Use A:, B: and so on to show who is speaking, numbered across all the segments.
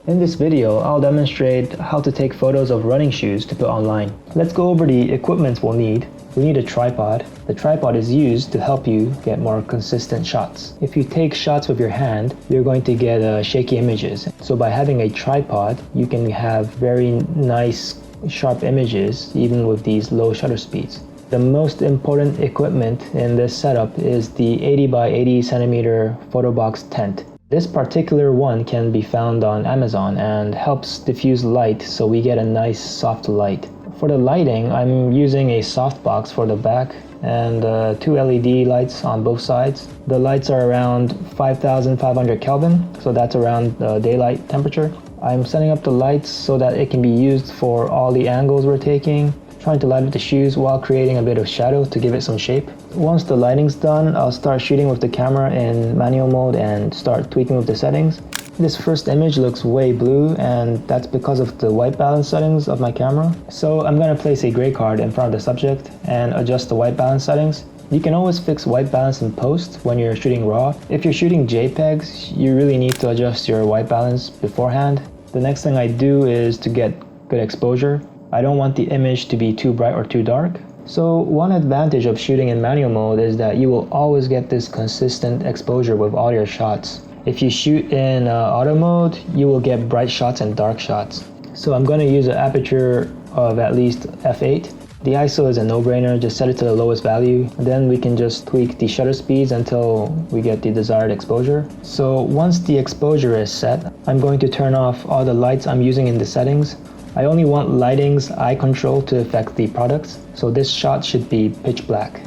A: In this video, I'll demonstrate how to take photos of running shoes to put online. Let's go over the equipment we'll need. We need a tripod. The tripod is used to help you get more consistent shots. If you take shots with your hand, you're going to get shaky images. So by having a tripod, you can have very nice, sharp images even with these low shutter speeds. The most important equipment in this setup is the 80 by 80 centimeter photo box tent. This particular one can be found on Amazon and helps diffuse light so we get a nice soft light. For the lighting, I'm using a softbox for the back and two LED lights on both sides. The lights are around 5500 Kelvin, so that's around daylight temperature. I'm setting up the lights so that it can be used for all the angles we're taking, trying to light up the shoes while creating a bit of shadow to give it some shape. Once the lighting's done, I'll start shooting with the camera in manual mode and start tweaking with the settings. This first image looks way blue, and that's because of the white balance settings of my camera. So I'm going to place a gray card in front of the subject and adjust the white balance settings. You can always fix white balance in post when you're shooting raw. If you're shooting JPEGs, you really need to adjust your white balance beforehand. The next thing I do is to get good exposure. I don't want the image to be too bright or too dark. So one advantage of shooting in manual mode is that you will always get this consistent exposure with all your shots. If you shoot in auto mode, you will get bright shots and dark shots. So I'm going to use an aperture of at least f8. The ISO is a no-brainer, just set it to the lowest value. Then we can just tweak the shutter speeds until we get the desired exposure. So once the exposure is set, I'm going to turn off all the lights I'm using in the settings. I only want lighting's eye control to affect the products, so this shot should be pitch black.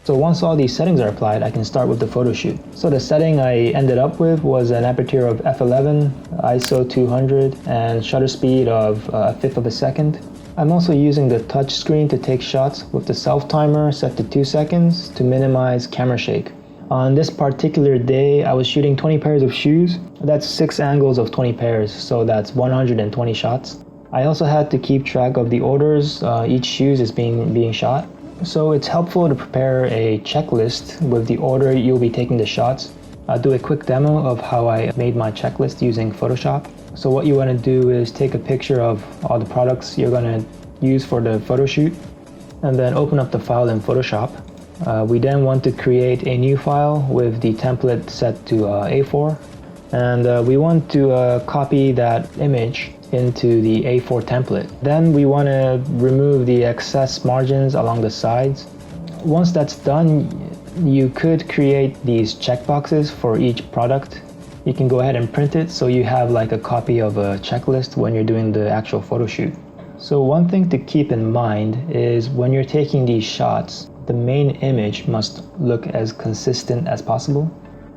A: So once all these settings are applied, I can start with the photo shoot. So the setting I ended up with was an aperture of f11, ISO 200, and shutter speed of a fifth of a second. I'm also using the touch screen to take shots with the self timer set to 2 seconds to minimize camera shake. On this particular day, I was shooting 20 pairs of shoes. That's 6 angles of 20 pairs, so that's 120 shots. I also had to keep track of the orders each shoes is being shot. So it's helpful to prepare a checklist with the order you'll be taking the shots. I'll do a quick demo of how I made my checklist using Photoshop. So what you want to do is take a picture of all the products you're going to use for the photo shoot, and then open up the file in Photoshop. We then want to create a new file with the template set to A4, and we want to copy that image into the A4 template. Then we want to remove the excess margins along the sides. Once that's done, you could create these checkboxes for each product. You can go ahead and print it so you have like a copy of a checklist when you're doing the actual photo shoot. So one thing to keep in mind is when you're taking these shots, the main image must look as consistent as possible.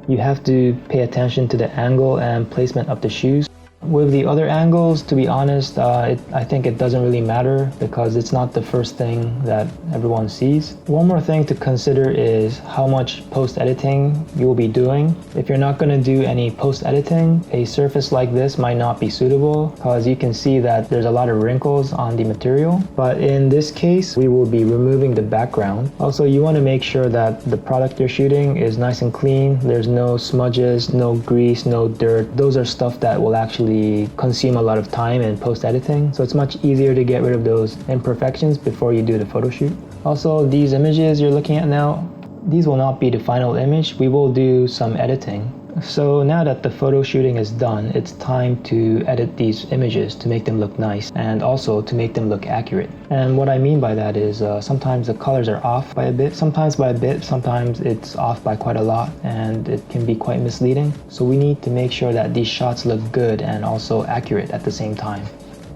A: You have to pay attention to the angle and placement of the shoes. With the other angles, to be honest, I think it doesn't really matter because it's not the first thing that everyone sees. One more thing to consider is how much post-editing you will be doing. If you're not going to do any post-editing, a surface like this might not be suitable because you can see that there's a lot of wrinkles on the material. But in this case, we will be removing the background. Also, you want to make sure that the product you're shooting is nice and clean. There's no smudges, no grease, no dirt. Those are stuff that will actually consume a lot of time in post-editing, so it's much easier to get rid of those imperfections before you do the photo shoot. Also, these images you're looking at now, these will not be the final image. We will do some editing. So now that the photo shooting is done, it's time to edit these images to make them look nice and also to make them look accurate. And what I mean by that is sometimes the colors are off by a bit, sometimes it's off by quite a lot, and it can be quite misleading. So we need to make sure that these shots look good and also accurate at the same time.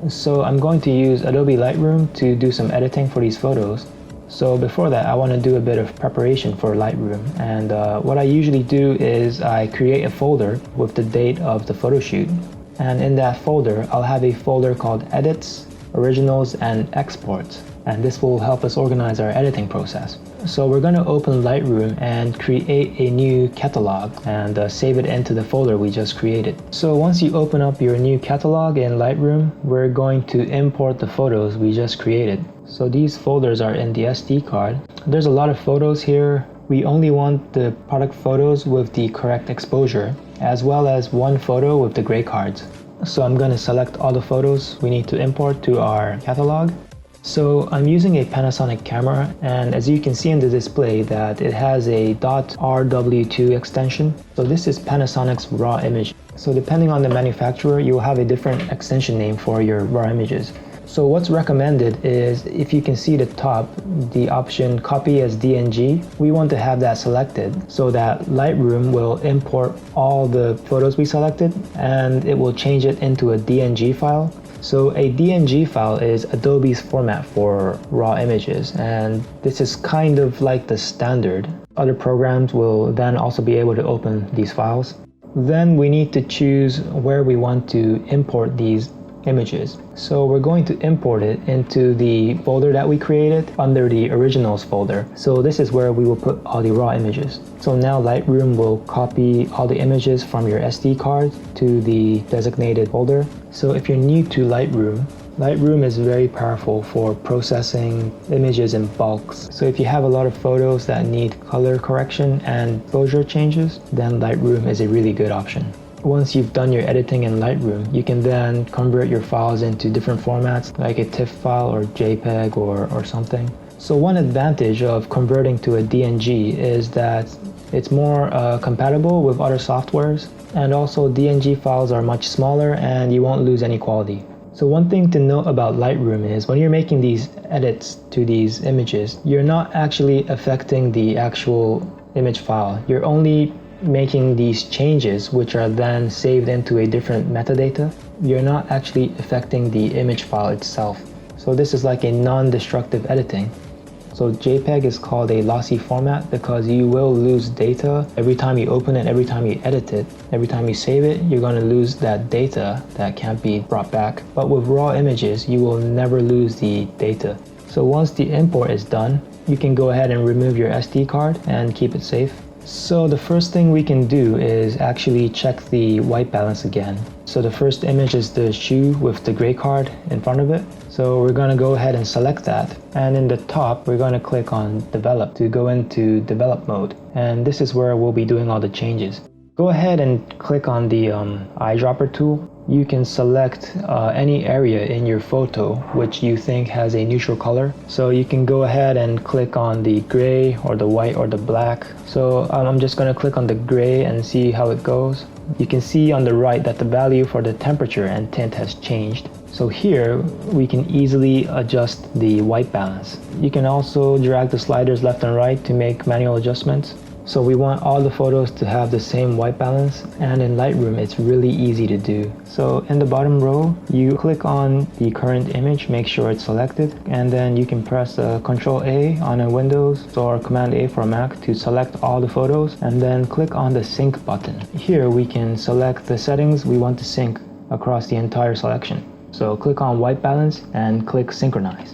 A: So I'm going to use Adobe Lightroom to do some editing for these photos. So before that, I want to do a bit of preparation for Lightroom, and what I usually do is I create a folder with the date of the photo shoot, and in that folder I'll have a folder called Edits, Originals, and Exports, and this will help us organize our editing process. So we're going to open Lightroom and create a new catalog and save it into the folder we just created. So once you open up your new catalog in Lightroom, we're going to import the photos we just created. So these folders are in the SD card. There's a lot of photos here. We only want the product photos with the correct exposure. as well as one photo with the gray cards. So I'm going to select all the photos we need to import to our catalog. So I'm using a Panasonic camera, and as you can see in the display that it has a .rw2 extension. So this is Panasonic's raw image. So depending on the manufacturer, you will have a different extension name for your raw images. So what's recommended is, if you can see the top, the option copy as DNG, we want to have that selected so that Lightroom will import all the photos we selected and it will change it into a DNG file. So a DNG file is Adobe's format for raw images, and this is kind of like the standard. Other programs will then also be able to open these files. Then we need to choose where we want to import these images. So we're going to import it into the folder that we created under the originals folder. So this is where we will put all the raw images. So now Lightroom will copy all the images from your SD card to the designated folder. So if you're new to Lightroom is very powerful for processing images in bulks. So if you have a lot of photos that need color correction and exposure changes, then Lightroom is a really good option. Once you've done your editing in Lightroom, you can then convert your files into different formats like a TIFF file or JPEG or something. So one advantage of converting to a DNG is that it's more compatible with other softwares, and also DNG files are much smaller and you won't lose any quality. So one thing to note about Lightroom is when you're making these edits to these images, you're not actually affecting the actual image file. You're only making these changes, which are then saved into a different metadata. You're not actually affecting the image file itself. So this is like a non-destructive editing. So JPEG is called a lossy format because you will lose data every time you open it, every time you edit it, every time you save it, you're going to lose that data that can't be brought back. But with raw images, you will never lose the data. So once the import is done, you can go ahead and remove your SD card and keep it safe. So the first thing we can do is actually check the white balance again. So the first image is the shoe with the gray card in front of it. So we're going to go ahead and select that. And in the top, we're going to click on develop to go into develop mode. And this is where we'll be doing all the changes. Go ahead and click on the eyedropper tool. You can select any area in your photo which you think has a neutral color. So you can go ahead and click on the gray or the white or the black. So I'm just going to click on the gray and see how it goes. You can see on the right that the value for the temperature and tint has changed. So here we can easily adjust the white balance. You can also drag the sliders left and right to make manual adjustments. So we want all the photos to have the same white balance, and in Lightroom it's really easy to do. So in the bottom row, you click on the current image, make sure it's selected, and then you can press Ctrl A on a Windows or Command A for a Mac to select all the photos, and then click on the sync button. Here we can select the settings we want to sync across the entire selection. So click on white balance and click synchronize.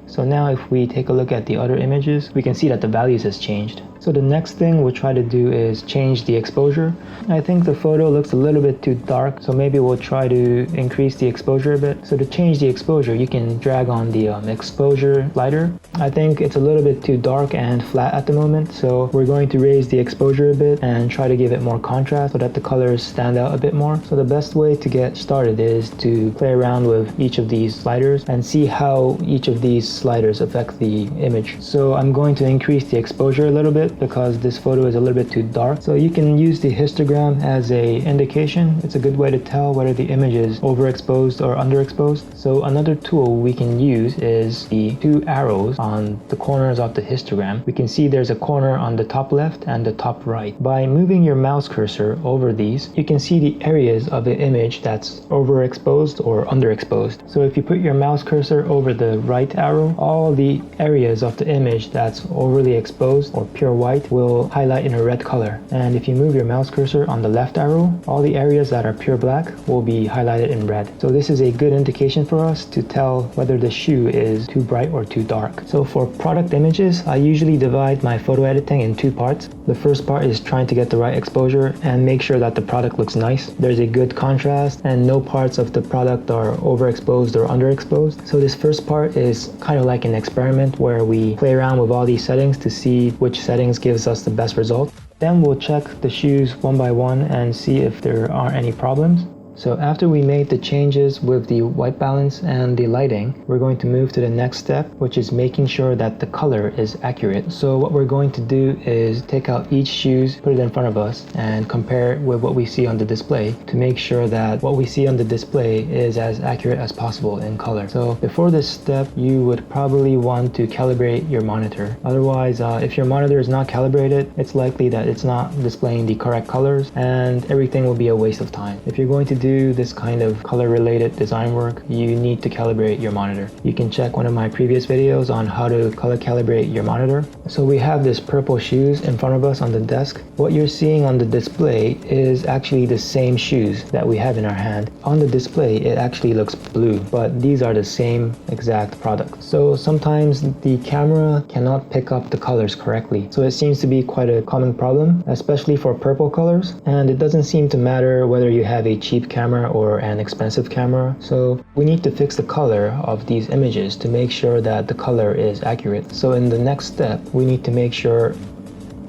A: So now if we take a look at the other images, we can see that the values has changed. So the next thing we'll try to do is change the exposure. I think the photo looks a little bit too dark, so maybe we'll try to increase the exposure a bit. So to change the exposure, you can drag on the exposure slider. I think it's a little bit too dark and flat at the moment, so we're going to raise the exposure a bit and try to give it more contrast so that the colors stand out a bit more. So the best way to get started is to play around with each of these sliders and see how each of these sliders affect the image. So I'm going to increase the exposure a little bit because this photo is a little bit too dark. So you can use the histogram as a indication. It's a good way to tell whether the image is overexposed or underexposed. So another tool we can use is the two arrows on the corners of the histogram. We can see there's a corner on the top left and the top right. By moving your mouse cursor over these, you can see the areas of the image that's overexposed or underexposed. So if you put your mouse cursor over the right arrow, all the areas of the image that's overly exposed or pure white will highlight in a red color. And if you move your mouse cursor on the left arrow, all the areas that are pure black will be highlighted in red. So this is a good indication for us to tell whether the shoe is too bright or too dark. So for product images, I usually divide my photo editing in two parts. The first part is trying to get the right exposure and make sure that the product looks nice. There's a good contrast and no parts of the product are overexposed or underexposed. So this first part is kind of like an experiment where we play around with all these settings to see which settings gives us the best result. Then we'll check the shoes one by one and see if there aren't any problems. So after we made the changes with the white balance and the lighting, we're going to move to the next step, which is making sure that the color is accurate. So what we're going to do is take out each shoes, put it in front of us, and compare it with what we see on the display to make sure that what we see on the display is as accurate as possible in color. So before this step, you would probably want to calibrate your monitor. Otherwise, if your monitor is not calibrated, it's likely that it's not displaying the correct colors and everything will be a waste of time. If you're going to do this kind of color related design work, you need to calibrate your monitor. You can check one of my previous videos on how to color calibrate your monitor. So we have this purple shoes in front of us on the desk. What you're seeing on the display is actually the same shoes that we have in our hand. On the display it actually looks blue, but these are the same exact product. So sometimes the camera cannot pick up the colors correctly. So it seems to be quite a common problem, especially for purple colors, and it doesn't seem to matter whether you have a cheap camera or an expensive camera. So we need to fix the color of these images to make sure that the color is accurate. So in the next step, we need to make sure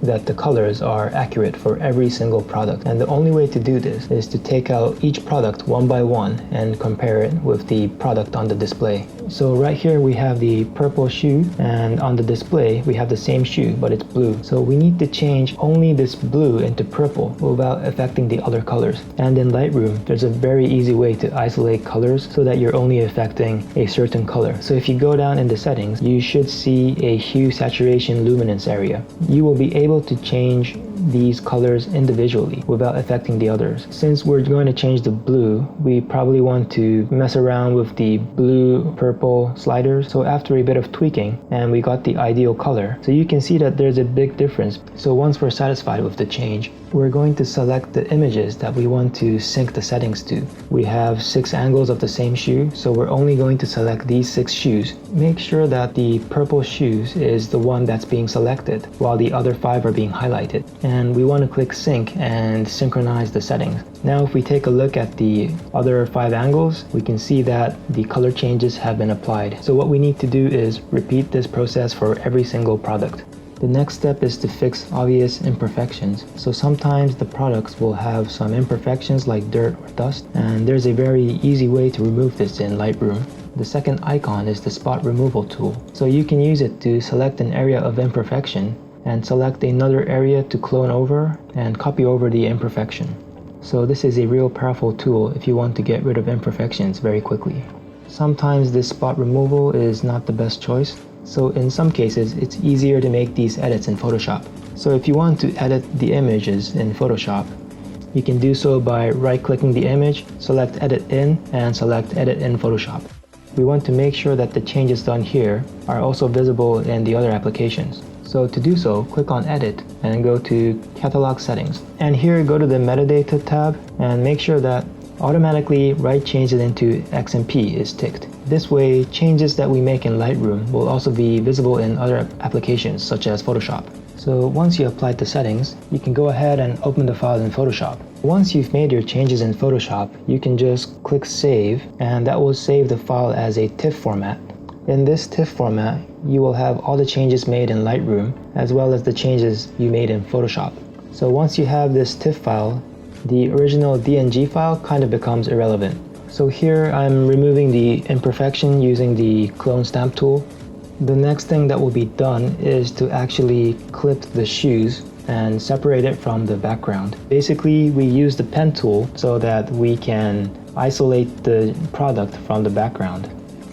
A: that the colors are accurate for every single product. And the only way to do this is to take out each product one by one and compare it with the product on the display. So right here we have the purple shoe, and on the display we have the same shoe but it's blue. So we need to change only this blue into purple without affecting the other colors. And in Lightroom there's a very easy way to isolate colors so that you're only affecting a certain color. So if you go down in the settings, you should see a hue, saturation, luminance area. You will be able to change these colors individually without affecting the others. Since we're going to change the blue, we probably want to mess around with the blue purple sliders. So after a bit of tweaking, and we got the ideal color, so you can see that there's a big difference. So once we're satisfied with the change, we're going to select the images that we want to sync the settings to. We have 6 angles of the same shoe, so we're only going to select these 6 shoes. Make sure that the purple shoes is the one that's being selected while the other 5 are being highlighted. And we want to click sync and synchronize the settings. Now if we take a look at the other 5 angles, we can see that the color changes have been applied. So what we need to do is repeat this process for every single product. The next step is to fix obvious imperfections. So sometimes the products will have some imperfections like dirt or dust, and there's a very easy way to remove this in Lightroom. The second icon is the spot removal tool. So you can use it to select an area of imperfection and select another area to clone over and copy over the imperfection. So this is a real powerful tool if you want to get rid of imperfections very quickly. Sometimes this spot removal is not the best choice. So in some cases, it's easier to make these edits in Photoshop. So if you want to edit the images in Photoshop, you can do so by right-clicking the image, select Edit In, and select Edit in Photoshop. We want to make sure that the changes done here are also visible in the other applications. So to do so, click on Edit and go to Catalog Settings. And here, go to the Metadata tab and make sure that automatically write changes into XMP is ticked. This way, changes that we make in Lightroom will also be visible in other applications such as Photoshop. So once you applied the settings, you can go ahead and open the file in Photoshop. Once you've made your changes in Photoshop, you can just click Save, and that will save the file as a TIFF format. In this TIFF format, you will have all the changes made in Lightroom as well as the changes you made in Photoshop. So once you have this TIFF file, the original DNG file kind of becomes irrelevant. So here I'm removing the imperfection using the clone stamp tool. The next thing that will be done is to actually clip the shoes and separate it from the background. Basically, we use the pen tool so that we can isolate the product from the background.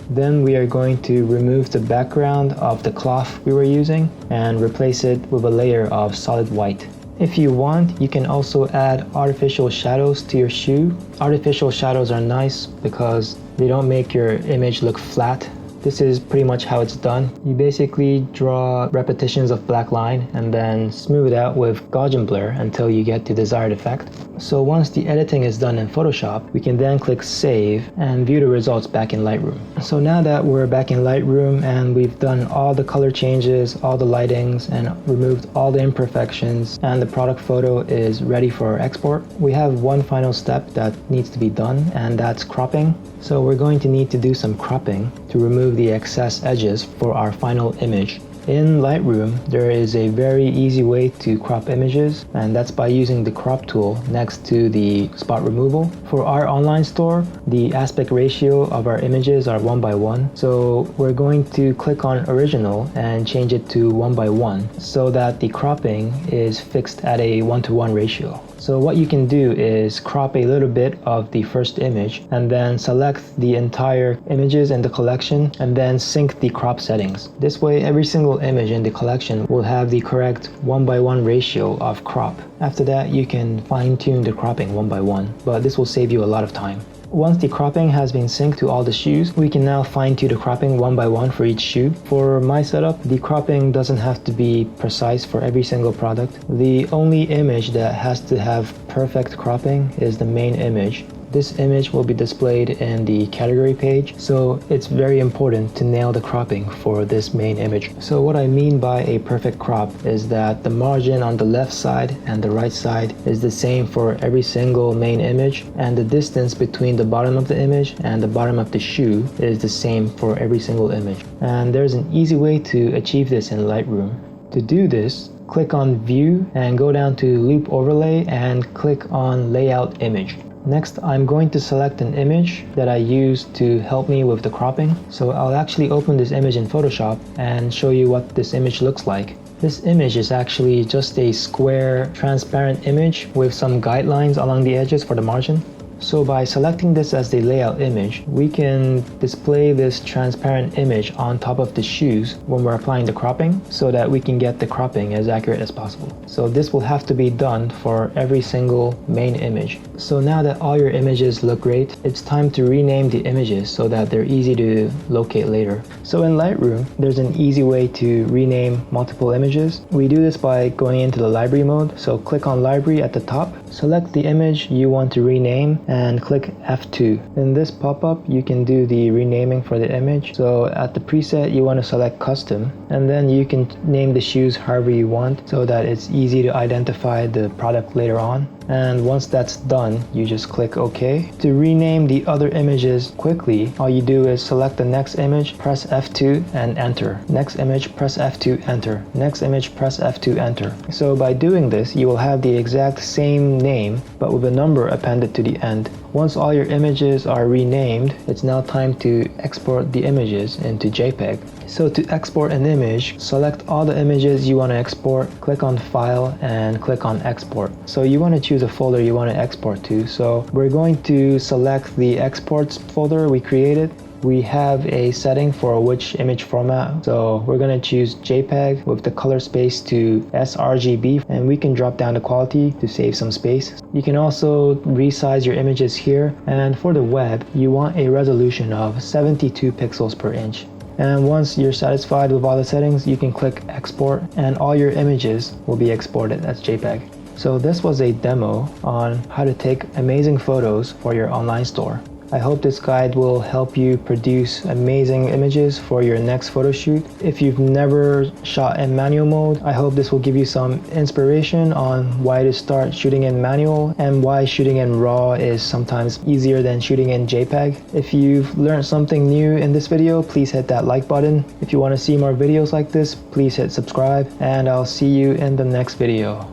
A: Then we are going to remove the background of the cloth we were using and replace it with a layer of solid white. If you want, you can also add artificial shadows to your shoe. Artificial shadows are nice because they don't make your image look flat. This is pretty much how it's done. You basically draw repetitions of black line and then smooth it out with Gaussian blur until you get the desired effect. So once the editing is done in Photoshop, we can then click Save and view the results back in Lightroom. So now that we're back in Lightroom and we've done all the color changes, all the lightings, and removed all the imperfections, and the product photo is ready for export, we have one final step that needs to be done, and that's cropping. So we're going to need to do some cropping to remove the excess edges for our final image. In Lightroom, there is a very easy way to crop images, and that's by using the crop tool next to the spot removal. For our online store, the aspect ratio of our images are 1:1, so we're going to click on original and change it to 1:1 so that the cropping is fixed at a 1:1 ratio. So what you can do is crop a little bit of the first image and then select the entire images in the collection and then sync the crop settings. This way every single image in the collection will have the correct 1:1 ratio of crop. After that you can fine-tune the cropping 1:1, but this will save you a lot of time. Once the cropping has been synced to all the shoes, we can now fine-tune the cropping 1:1 for each shoe. For my setup, the cropping doesn't have to be precise for every single product. The only image that has to have perfect cropping is the main image. This image will be displayed in the category page, so it's very important to nail the cropping for this main image. So what I mean by a perfect crop is that the margin on the left side and the right side is the same for every single main image, and the distance between the bottom of the image and the bottom of the shoe is the same for every single image. And there's an easy way to achieve this in Lightroom. To do this, click on View and go down to Loop Overlay and click on Layout Image. Next, I'm going to select an image that I use to help me with the cropping. So I'll actually open this image in Photoshop and show you what this image looks like. This image is actually just a square, transparent image with some guidelines along the edges for the margin. So by selecting this as the layout image, we can display this transparent image on top of the shoes when we're applying the cropping so that we can get the cropping as accurate as possible. So this will have to be done for every single main image. So now that all your images look great, it's time to rename the images so that they're easy to locate later. So in Lightroom, there's an easy way to rename multiple images. We do this by going into the library mode. So click on library at the top, select the image you want to rename, and click F2. In this pop-up, you can do the renaming for the image. So at the preset, you want to select custom, and then you can name the shoes however you want so that it's easy to identify the product later on. And once that's done, you just click OK. To rename the other images quickly, all you do is select the next image, press F2 and enter. Next image, press F2, enter. Next image, press F2, enter. So by doing this, you will have the exact same name, but with a number appended to the end. Once all your images are renamed, it's now time to export the images into JPEG. So to export an image, select all the images you want to export, click on File, and click on Export. So you want to choose a folder you want to export to. So we're going to select the exports folder we created. We have a setting for which image format, so we're going to choose JPEG with the color space to sRGB, and we can drop down the quality to save some space. You can also resize your images here, and for the web, you want a resolution of 72 pixels per inch. And once you're satisfied with all the settings, you can click export and all your images will be exported as JPEG. So this was a demo on how to take amazing photos for your online store. I hope this guide will help you produce amazing images for your next photo shoot. If you've never shot in manual mode, I hope this will give you some inspiration on why to start shooting in manual and why shooting in RAW is sometimes easier than shooting in JPEG. If you've learned something new in this video, please hit that like button. If you want to see more videos like this, please hit subscribe, and I'll see you in the next video.